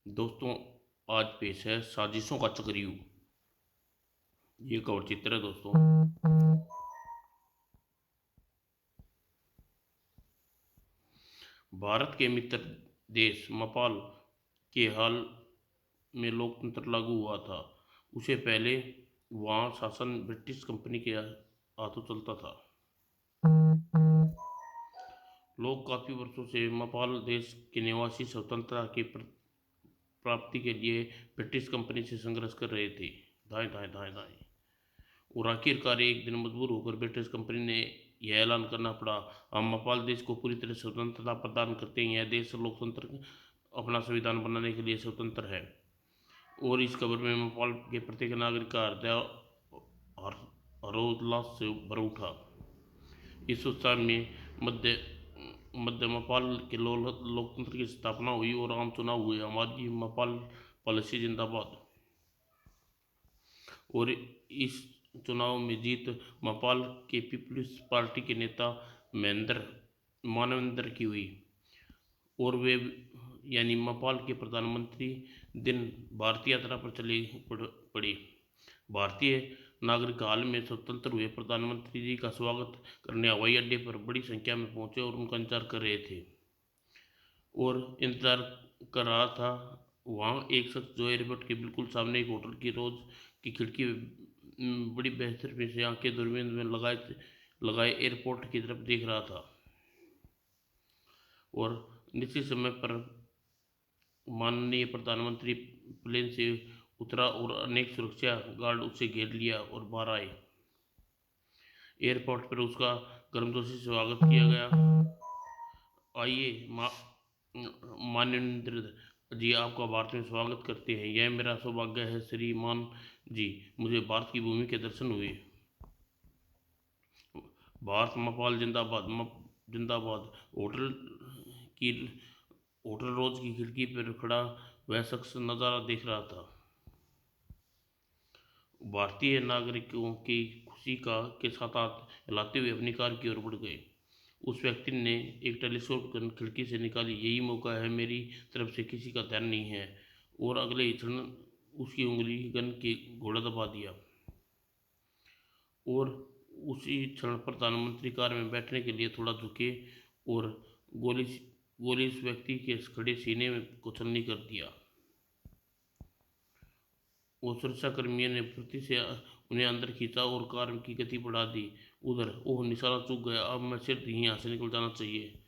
दोस्तों, आज पेश है साजिशों का चक्रव्यूह। ये कवर चित्र है दोस्तों। भारत के मित्र देश नेपाल के हाल में लोकतंत्र लागू हुआ था। उससे पहले वहाँ शासन ब्रिटिश कंपनी के हाथों चलता था। लोग काफी वर्षों से नेपाल देश के निवासी स्वतंत्रता की प्राप्ति के लिए ब्रिटिश कंपनी से संघर्ष कर रहे थे। दाएं दाएं दाएं दाएं। और आखिरकार एक दिन मजबूर होकर ब्रिटिश कंपनी ने यह ऐलान करना पड़ा, हम नेपाल देश को पूरी तरह स्वतंत्रता प्रदान करते हैं। यह देश लोकतंत्र अपना संविधान बनाने के लिए स्वतंत्र है। और इस खबर में नेपाल के प्रत्येक नागरिक का हृदय हरोल्लास से भर उठा। इस उत्साह में मध्य मध्य नेपाल के लोकतंत्र की स्थापना हुई और आम चुनाव हुए। हमारी नेपाल पॉलिसी जिंदाबाद। और इस चुनाव में जीत नेपाल के पीपुल्स पार्टी के नेता महेंद्र मानवेंद्र की हुई और वे यानी नेपाल के प्रधानमंत्री दिन भारतीय यात्रा पर चले पड़े। भारतीय नागरिक हाल में स्वतंत्र हुए प्रधानमंत्री जी का स्वागत करने हवाई अड्डे पर बड़ी संख्या में पहुंचे और उनका इंतजार कर रहे थे। और इंतजार कर रहा था वहाँ एक शख्स जो एयरपोर्ट के बिल्कुल सामने एक होटल की रोज की खिड़की बड़ी बेहतर से आंखें दूरबीन में लगाए एयरपोर्ट की तरफ देख रहा था। और निश्चित समय पर माननीय प्रधानमंत्री प्लेन से उतरा और अनेक सुरक्षा गार्ड उसे घेर लिया और बाहर आए। एयरपोर्ट पर उसका गर्मजोशी से स्वागत किया गया। आइए माननीय जी, आपका भारत में स्वागत करते हैं। यह मेरा सौभाग्य है श्रीमान जी, मुझे भारत की भूमि के दर्शन हुए। भारत नेपाल जिंदाबाद जिंदाबाद। की होटल रोज की खिड़की पर खड़ा वह शख्स नज़ारा देख रहा था। भारतीय नागरिकों की खुशी के साथ हाथ हिलाते हुए अपनी कार की ओर बढ़ गए। उस व्यक्ति ने एक टेलीस्कोप गन खिड़की से निकाली। यही मौका है, मेरी तरफ से किसी का ध्यान नहीं है। और अगले ही क्षण उसकी उंगली गन के घोड़ा दबा दिया। और उसी क्षण प्रधानमंत्री कार में बैठने के लिए थोड़ा झुके और गोली गोली उस व्यक्ति के खड़े सीने में कुचलनी कर दिया। वो सुरक्षा कर्मियों ने फुर्ती से उन्हें अंदर खींचा और कार की गति बढ़ा दी। उधर ओह, निशाना चूक गया। अब मैं सिर्फ यहीं से निकल जाना चाहिए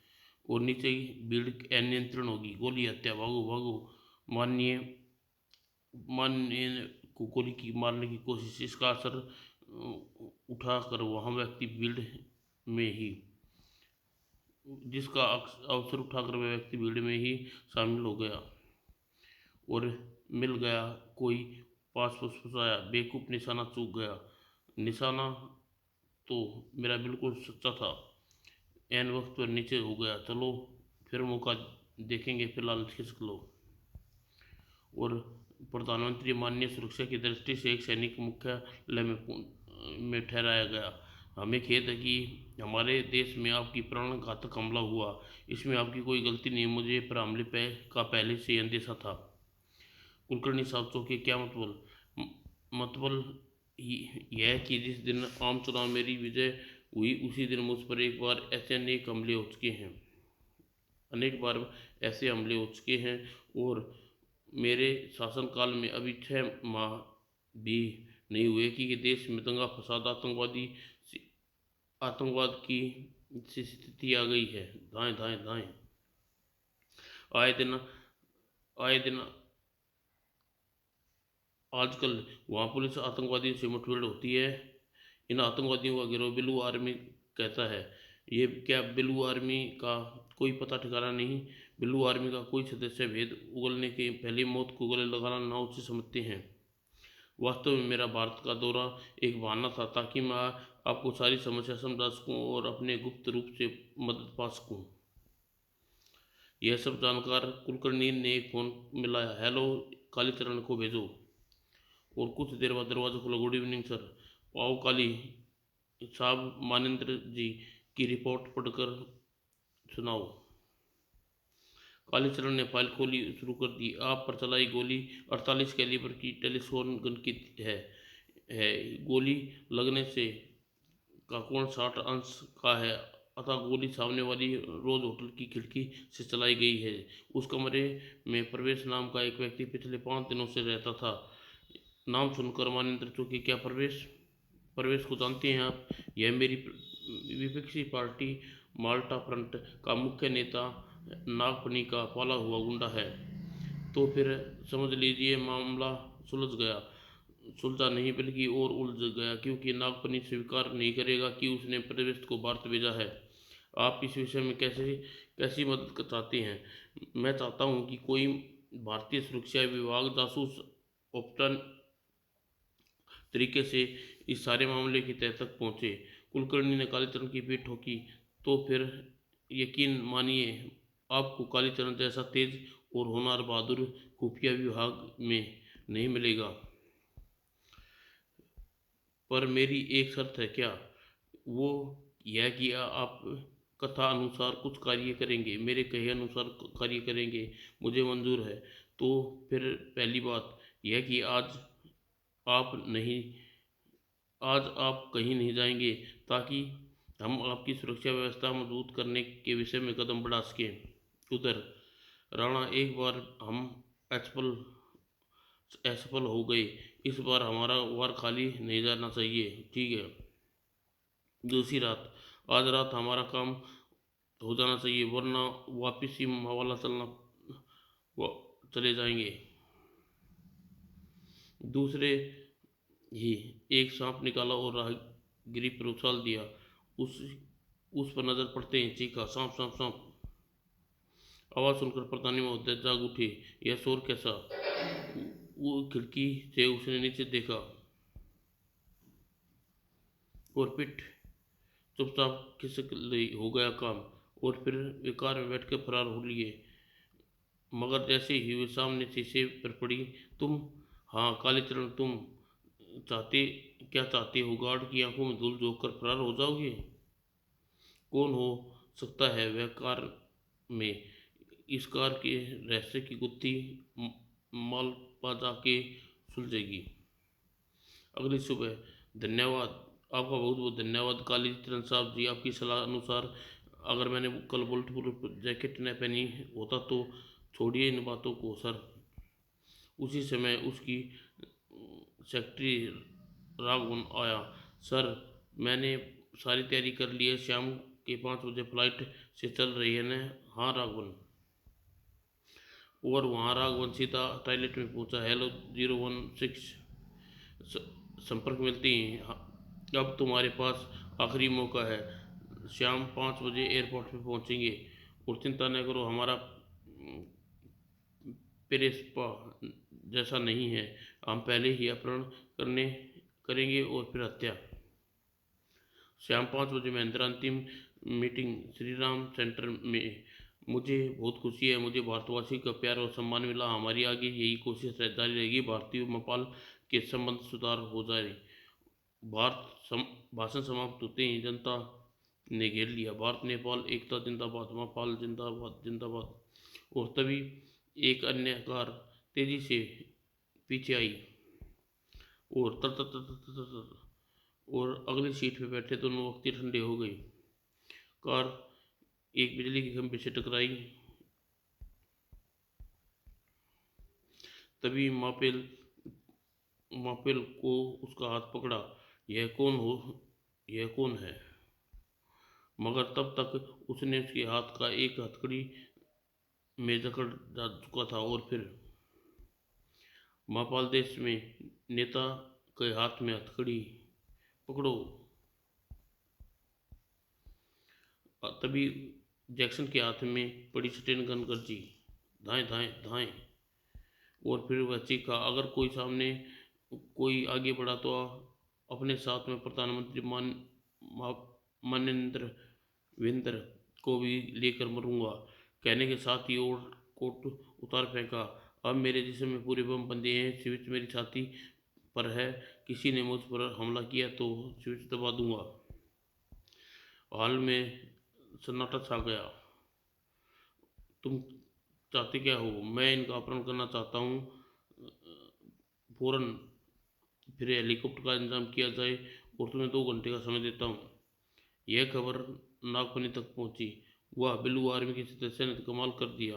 और नीचे ही भीड़ अनियंत्रण होगी। गोली, हत्या, भागो भागो। माननीय माननीय को गोली की मारने की कोशिश, इसका असर उठाकर वहाँ व्यक्ति भीड़ में ही जिसका अवसर उठाकर वह व्यक्ति भीड़ में ही शामिल हो गया और मिल गया कोई पास फुसफुसाया, बेवकूफ़, निशाना चूक गया। निशाना तो मेरा बिल्कुल सच्चा था। एन वक्त पर नीचे हो गया। चलो फिर मौका देखेंगे, फिलहाल खिसक लो। और प्रधानमंत्री माननीय सुरक्षा की दृष्टि से एक सैनिक मुख्यालय में ठहराया गया। हमें खेद है कि हमारे देश में आपकी प्राण घातक हमला हुआ। इसमें आपकी कोई गलती नहीं। मुझे पर हमले का पहले से अंदेशा था। कुलकर्णी साहब चौके, क्या मतलब यह कि जिस दिन आम चुनाव मेरी विजय हुई उसी दिन मुझ पर एक बार ऐसे अनेक हमले हो चुके हैं। अनेक बार ऐसे हमले हो चुके हैं और मेरे शासनकाल में अभी 6 माह भी नहीं हुए कि देश में दंगा फसाद आतंकवाद की स्थिति आ गई है। दाएं दाएं दाएं। आए दिन आए दिन आजकल वहाँ पुलिस आतंकवादियों से मुठभेड़ होती है। इन आतंकवादियों का गिरोह बिलू आर्मी कहता है। ये क्या बिलू आर्मी का कोई पता ठिकाना नहीं। बिलू आर्मी का कोई सदस्य भेद उगलने के पहले मौत को गले लगाना ना उचित समझते हैं। वास्तव में मेरा भारत का दौरा एक बहाना था ताकि मैं आपको सारी समस्या समझा सकूं और अपने गुप्त रूप से मदद पा सकूं। यह सब जानकर कुलकर्णी ने एक फोन मिलाया। हेलो, कालीचरण को भेजो। और कुछ देर बाद दरवाजा खुला। Good evening sir. पाओ काली साहब, मानेंद्र जी की रिपोर्ट पढ़कर सुनाओ। कालीचरण ने फाइल खोली शुरू कर दी। आप पर चलाई गोली 48 कैलिबर की टेलीफोन गन की है। गोली लगने से का कोण 60 अंश का है अतः गोली सामने वाली रोज होटल की खिड़की से चलाई गई है। उस कमरे में प्रवेश नाम का एक व्यक्ति पिछले 5 दिनों से रहता था। नाम सुनकर मानेंद्र चौकी। क्या प्रवेश प्रवेश को जानते हैं आप? यह मेरी विपक्षी पार्टी माल्टा फ्रंट का मुख्य नेता नागफनी का पाला हुआ गुंडा है। तो फिर समझ लीजिए मामला सुलझ गया। सुलझा नहीं बल्कि और उलझ गया, क्योंकि नागफनी स्वीकार नहीं करेगा कि उसने प्रवेश को भारत भेजा है। आप इस विषय में कैसी मदद चाहते हैं? मैं चाहता हूं कि कोई भारतीय सुरक्षा विभाग जासूस ओपन तरीके से इस सारे मामले की तह तक पहुंचे। कुलकर्णी ने कालीचरण की पीठ ठोकी। तो फिर यकीन मानिए आपको कालीचरण जैसा तेज और होनहार बहादुर खुफिया विभाग में नहीं मिलेगा। पर मेरी एक शर्त है। क्या? वो यह कि आप कथा अनुसार कुछ कार्य करेंगे, मेरे कहे अनुसार कार्य करेंगे। मुझे मंजूर है। तो फिर पहली बात यह कि आज आप कहीं नहीं जाएंगे, ताकि हम आपकी सुरक्षा व्यवस्था मजबूत करने के विषय में कदम बढ़ा सकें। उधर राणा, एक बार हम असफल असफल हो गए, इस बार हमारा वार खाली नहीं जाना चाहिए, ठीक है? दूसरी रात, आज रात हमारा काम हो जाना चाहिए, वरना वापिस ही हवाला चले जाएंगे। दूसरे ही एक सांप निकाला और राहगीरी पर उछाल दिया। उस पर नजर पड़ते ही चीखा, सांप सांप सांप। आवाज सुनकर प्रधानी महोदय जाग उठे। यह शोर कैसा? वो खिड़की से उसने नीचे देखा और पिट चुपचाप खिसक ली। हो गया काम। और फिर वे कार में बैठकर फरार हो लिए। मगर जैसे ही वे सामने शीशे पर पड़ी, तुम, हाँ कालीचरण, तुम चाहते क्या चाहते हो? गार्ड की आंखों में धूल झोंक कर फरार हो जाओगे? कौन हो सकता है वह कार में? इस कार के रहस्य की गुत्थी मालपा जाके सुलझेगी। अगली सुबह। धन्यवाद, आपका बहुत बहुत धन्यवाद कालीचरण साहब जी। आपकी सलाह अनुसार अगर मैंने कल बुलेट प्रूफ जैकेट न पहनी होता तो छोड़िए इन बातों को सर। उसी समय उसकी सेक्रेटरी राघवन आया। सर, मैंने सारी तैयारी कर ली है, शाम के 5 बजे फ्लाइट से चल रही है न? हाँ राघवन। और वहाँ राघवन सीधा टॉयलेट में पहुंचा। हेलो 016, संपर्क मिलते ही। हाँ, अब तुम्हारे पास आखिरी मौका है। शाम 5 बजे एयरपोर्ट पे पहुंचेंगे। और चिंता न करो, हमारा पेरेस्पा जैसा नहीं है। हम पहले ही अपहरण करने करेंगे और फिर हत्या। शाम 5 बजे महेंद्र अंतिम मीटिंग श्री राम सेंटर में। मुझे बहुत खुशी है, मुझे भारतवासी का प्यार और सम्मान मिला। हमारी आगे यही कोशिश जारी रहेगी। भारतीय नेपाल के संबंध सुधार हो जाए। भाषण समाप्त होते ही जनता ने घेर लिया। भारत नेपाल एकता जिंदाबाद, नेपाल जिंदाबाद जिंदाबाद। और तभी एक अन्य कार तेजी से पीछे आई और तर तर तर तर तर तर, और अगली सीट पे बैठे दोनों व्यक्ति ठंडे हो गए। कार एक बिजली के खंभे से टकराई। तभी मापेल मापेल को उसका हाथ पकड़ा। यह कौन है? मगर तब तक उसने उसके हाथ का एक हथकड़ी में जकड़ जा चुका था। और फिर मापाल देश में नेता के हाथ में हथकड़ी पकड़ो। तभी जैक्सन के हाथ में पड़ी स्टेन गन गरजी, धाएं धाएं धाएं। और फिर वह चीखा, अगर कोई आगे बढ़ा तो अपने साथ में प्रधानमंत्री मानेंद्र विंद्र को भी लेकर मरूंगा। कहने के साथ ही और कोट उतार फेंका। अब मेरे जिस्म में पूरे बम बंधे हैं, स्विच मेरी छाती पर है। किसी ने मुझ पर हमला किया तो स्विच दबा दूंगा। हाल में सन्नाटा छा गया। तुम चाहते क्या हो? मैं इनका अपहरण करना चाहता हूँ। फौरन फिर हेलीकॉप्टर का इंतजाम किया जाए और तुम्हें 2 घंटे का समय देता हूँ। यह खबर नागफनी तक पहुंची। वाह, बिल्लू आर्मी के सदस्य ने तो कमाल कर दिया।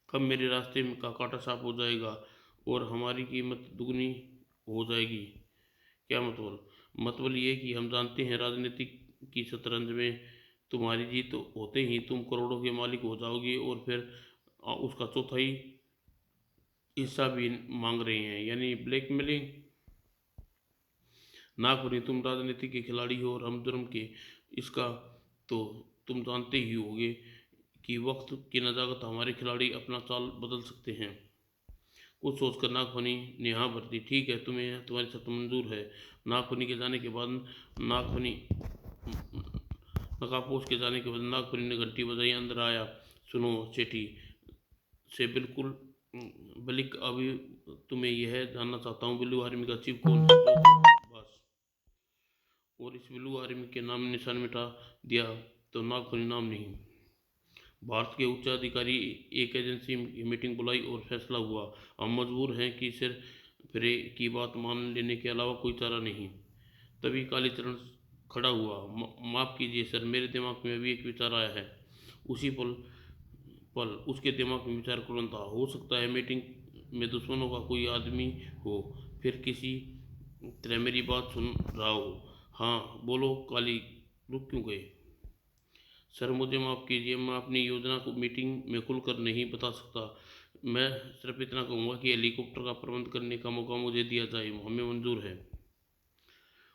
कब मेरे रास्ते में का कांटा साफ हो जाएगा और हमारी कीमत दुगनी हो जाएगी। क्या मतलब? मतलब ये कि हम जानते हैं राजनीतिक की शतरंज में तुम्हारी जीत होते ही तुम करोड़ों के मालिक हो जाओगे और फिर उसका चौथाई हिस्सा भी मांग रहे हैं, यानी ब्लैकमेलिंग। नागपुरी, तुम राजनीति के खिलाड़ी हो और हम धर्म के। इसका तो तुम जानते ही होगे कि वक्त की नज़ाकत हमारे खिलाड़ी अपना चाल बदल सकते हैं। कुछ सोचकर नागफनी ने हाँ भर दी। ठीक है, तुम्हें तुम्हारी शर्त मंजूर है। नागफनी के जाने के बाद नागफनी नकाबपोश के जाने के बाद नागफनी ने घंटी बजाई, अंदर आया। सुनो सेठी से बिल्कुल बलिक, अभी तुम्हें यह जानना चाहता हूँ बिल्लू आर्मी का चीफ कौन है? बस। और इस बिल्लू आर्मी के नाम निशान मिटा दिया तो नागफनी नाम नहीं। भारत के उच्च अधिकारी एक एजेंसी की मीटिंग बुलाई और फैसला हुआ। हम मजबूर हैं कि सिर्फ फिरे की बात मान लेने के अलावा कोई चारा नहीं। तभी कालीचरण खड़ा हुआ। माफ़ कीजिए सर, मेरे दिमाग में अभी एक विचार आया है। उसी पल पल उसके दिमाग में विचार तुरंत था। हो सकता है मीटिंग में दुश्मनों का कोई आदमी हो, फिर किसी तरह मेरी बात सुन रहा हो। हाँ बोलो काली, रुक क्यों गए? सर मुझे माफ़ कीजिए, मैं अपनी योजना को मीटिंग में खुलकर नहीं बता सकता। मैं सिर्फ इतना कहूँगा कि हेलीकॉप्टर का प्रबंध करने का मौका मुझे दिया जाए, हमें मंजूर है।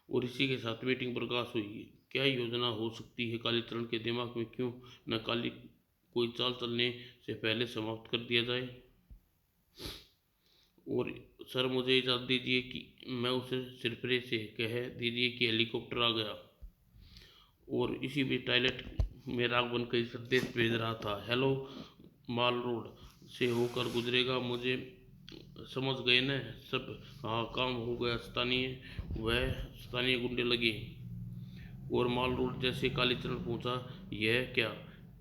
और इसी के साथ मीटिंग प्रकाश हुई। क्या योजना हो सकती है कालीचरण के दिमाग में? क्यों न काली कोई चाल चलने से पहले समाप्त कर दिया जाए। और सर मुझे इजाज़त दीजिए कि मैं उसे सिरफिरे से कह दीजिए कि हेलीकॉप्टर आ गया। और इसी बीच टॉयलेट में राघवन कई संदेश भेज रहा था। हेलो, माल रोड से होकर गुजरेगा, मुझे समझ गए न सब? हाँ, काम हो गया। स्थानीय गुंडे लगे और माल रोड जैसे कालीचरण पहुंचा। यह क्या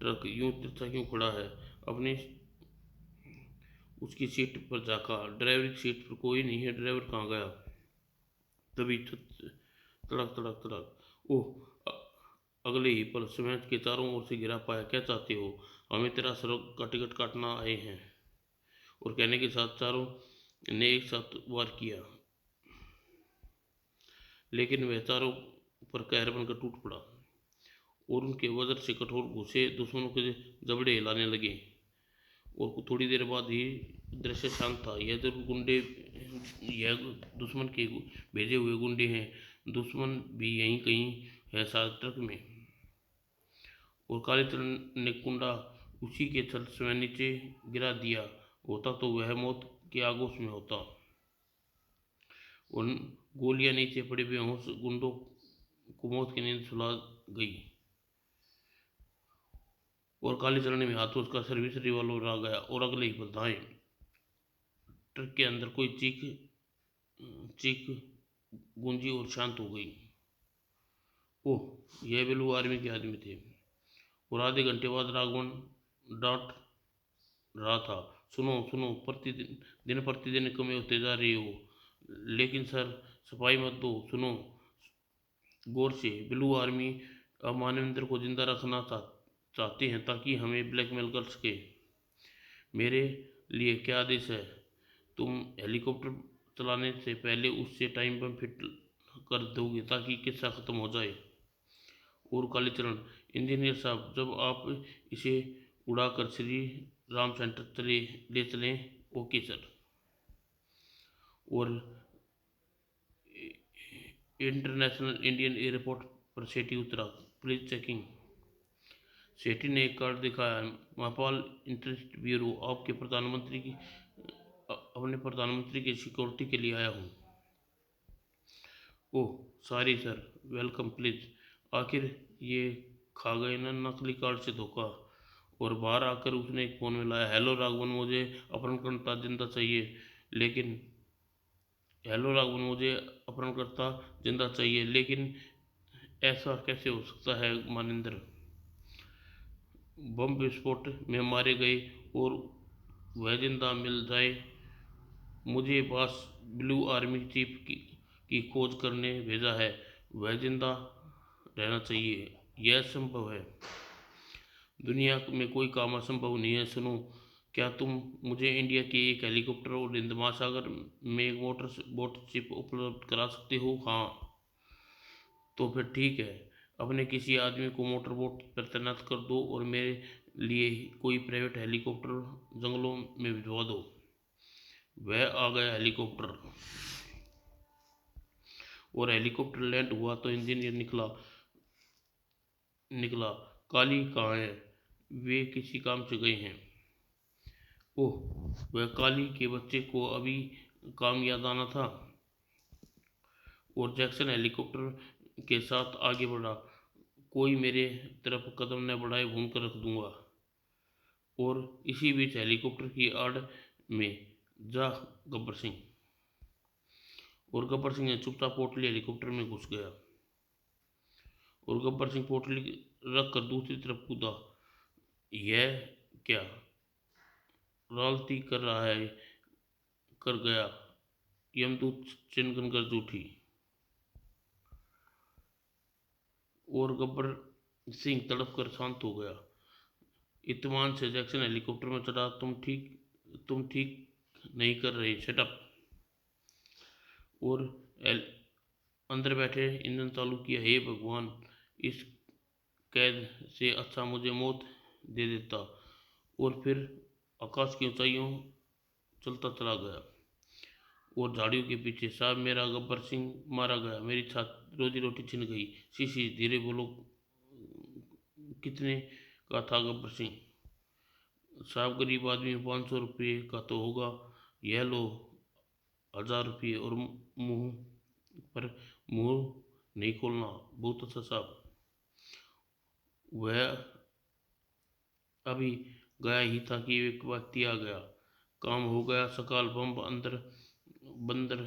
ट्रक यूं तिरछा क्यों खड़ा है? अपनी उसकी सीट पर झाँका। ड्राइवरी सीट पर कोई नहीं है। ड्राइवर कहाँ गया? तभी तड़क तड़क तड़क। ओह, अगले ही पल सीमेंट के चारों ओर से घिरा पाया। क्या चाहते हो? हमें तेरा सड़क का टिकट काटना आए हैं। और कहने के साथ चारों ने एक साथ वार किया, लेकिन वह चारों पर कहर बनकर टूट पड़ा और उनके वज्र से कठोर घुसे दुश्मनों के जबड़े हिलाने लगे। और थोड़ी देर बाद ही दृश्य शांत था। यह दुश्मन के भेजे हुए गुंडे हैं। दुश्मन भी यहीं कहीं है, शायद ट्रक में। और कालीचरण ने कुंडा उसी के छल स्वयं नीचे गिरा दिया होता तो वह मौत के आगोश में होता। उन गोलियां नीचे पड़े बेहोश गुंडों को मौत की नींद सुला गई। और कालीचरण में हाथों उसका सर्विस रिवॉल्वर आ गया और अगले ही पल दाएं ट्रक के अंदर कोई चीख चीख गूंजी और शांत हो गई। ओह, यह बिल्लू आर्मी के आदमी थे। और आधे घंटे बाद राघवन डांट रहा था। सुनो सुनो, प्रतिदिन दिन प्रतिदिन कमी होते जा रही हो। लेकिन सर, सफाई मत दो। सुनो गौर से, बिल्लू आर्मी अब मानवेंद्र को जिंदा रखना चाहते हैं ताकि हमें ब्लैकमेल कर सके। मेरे लिए क्या आदेश है? तुम हेलीकॉप्टर चलाने से पहले उससे टाइम बम फिट कर दोगे ताकि किस्सा ख़त्म हो जाए। और कालीचरण, इंजीनियर साहब, जब आप इसे उड़ाकर श्री राम सेंटर ले चलें। Okay sir. और इंटरनेशनल इंडियन एयरपोर्ट पर सेठी उतरा। Please checking. सेठी ने एक कार्ड दिखाया। महापाल इंटरेस्ट ब्यूरो, अपने प्रधानमंत्री की सिक्योरिटी के लिए आया हूँ। Oh sorry sir, welcome please. आखिर ये खा गए ना नकली कार्ड से धोखा। और बाहर आकर उसने एक फ़ोन मिलाया। हेलो राघवन, मुझे अपहरणकर्ता जिंदा चाहिए। लेकिन हेलो राघवन, मुझे अपहरणकर्ता जिंदा चाहिए, लेकिन ऐसा कैसे हो सकता है मानिंदर? बम विस्फोट में मारे गए और वह जिंदा मिल जाए। मुझे पास ब्लू आर्मी चीफ की खोज करने भेजा है। वह जिंदा रहना चाहिए। यह संभव है। दुनिया में कोई काम असंभव नहीं है। सुनो, क्या तुम मुझे इंडिया के एक हेलीकॉप्टर और हिंद महासागर में एक मोटर बोट शिप उपलब्ध करा सकते हो? हाँ, तो फिर ठीक है। अपने किसी आदमी को मोटर बोट पर तैनात कर दो और मेरे लिए कोई प्राइवेट हेलीकॉप्टर जंगलों में भिजवा दो। वह आ गया हेलीकॉप्टर, और हेलीकॉप्टर लैंड हुआ तो इंजीनियर निकला निकला काली कहाँ है? वे किसी काम से गए हैं। ओह, वह काली के बच्चे को अभी काम याद आना था। और जैक्सन हेलीकॉप्टर के साथ आगे बढ़ा। कोई मेरे तरफ कदम न बढ़ाए, भून कर रख दूंगा। और इसी बीच हेलीकॉप्टर की आड़ में जा गब्बर सिंह। और गब्बर सिंह ने चुपचाप पोटली हेलीकॉप्टर में घुस गया। और गब्बर सिंह पोटली रख कर दूसरी तरफ कूदा। यह क्या रालती कर रहा है? कर गया। यमदूत चिनगन गर्ज उठी। और गब्बर सिंह तड़प कर शांत हो गया। इत्मीनान से जैक्सन हेलीकॉप्टर में चढ़ा। तुम ठीक नहीं कर रहे, शट अप। और अंदर बैठे इंजन चालू किया। हे भगवान, इस कैद से अच्छा मुझे मौत दे देता। और फिर आकाश की ऊंचाइयों चलता चला गया। और झाड़ियों के पीछे, साहब मेरा गब्बर सिंह मारा गया, मेरी रोजी रोटी छिन गई। शीशी, धीरे बोलो, कितने का था गब्बर सिंह? साहब गरीब आदमी, 500 रुपये का तो होगा। यह लो 1000 रुपये, और मुंह पर मुंह नहीं खोलना। बहुत अच्छा साहब। वह अभी गया ही था कि एक व्यक्ति आ गया। काम हो गया। सकाल बम बंदर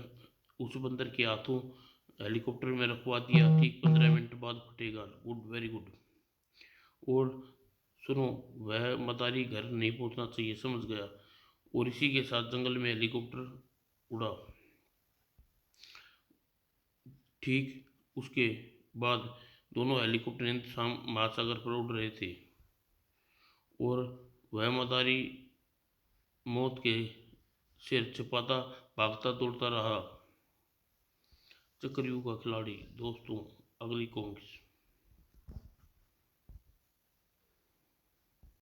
उस बंदर के हाथों हेलीकॉप्टर में रखवा दिया। ठीक 15 मिनट बाद फटेगा। Good, very good. और सुनो, वह मदारी घर नहीं पहुंचना चाहिए, समझ गया? और इसी के साथ जंगल में हेलीकॉप्टर उड़ा। ठीक उसके बाद दोनों हेलीकॉप्टर हिंद महासागर पर उड़ रहे थे। और वह मदारी मौत के सिर छिपाता भागता दौड़ता रहा। चक्रव्यूह का खिलाड़ी। दोस्तों, अगली कॉमिक्स।